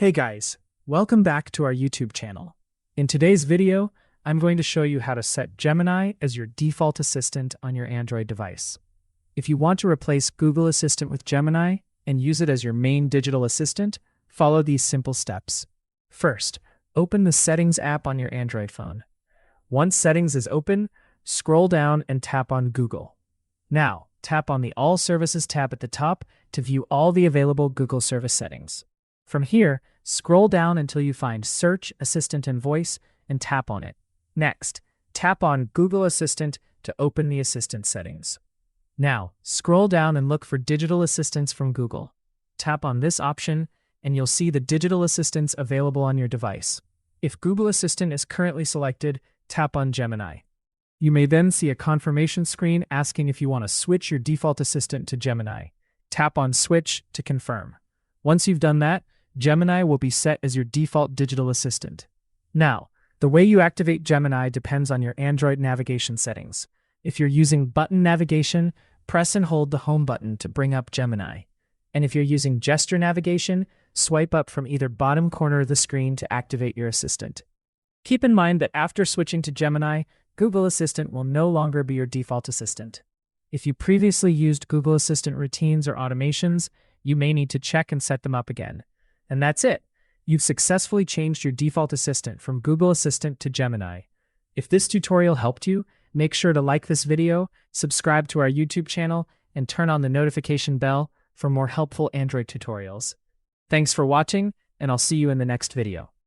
Hey guys, welcome back to our YouTube channel. In today's video, I'm going to show you how to set Gemini as your default assistant on your Android device. If you want to replace Google Assistant with Gemini and use it as your main digital assistant, follow these simple steps. First, open the Settings app on your Android phone. Once Settings is open, scroll down and tap on Google. Now, tap on the All Services tab at the top to view all the available Google service settings. From here, scroll down until you find Search, Assistant, and Voice, and tap on it. Next, tap on Google Assistant to open the Assistant settings. Now, scroll down and look for Digital Assistants from Google. Tap on this option, and you'll see the digital assistants available on your device. If Google Assistant is currently selected, tap on Gemini. You may then see a confirmation screen asking if you want to switch your default assistant to Gemini. Tap on Switch to confirm. Once you've done that, Gemini will be set as your default digital assistant. Now, the way you activate Gemini depends on your Android navigation settings. If you're using button navigation, press and hold the home button to bring up Gemini. And if you're using gesture navigation, swipe up from either bottom corner of the screen to activate your assistant. Keep in mind that after switching to Gemini, Google Assistant will no longer be your default assistant. If you previously used Google Assistant routines or automations, you may need to check and set them up again. And that's it. You've successfully changed your default assistant from Google Assistant to Gemini. If this tutorial helped you, make sure to like this video, subscribe to our YouTube channel, and turn on the notification bell for more helpful Android tutorials. Thanks for watching, and I'll see you in the next video.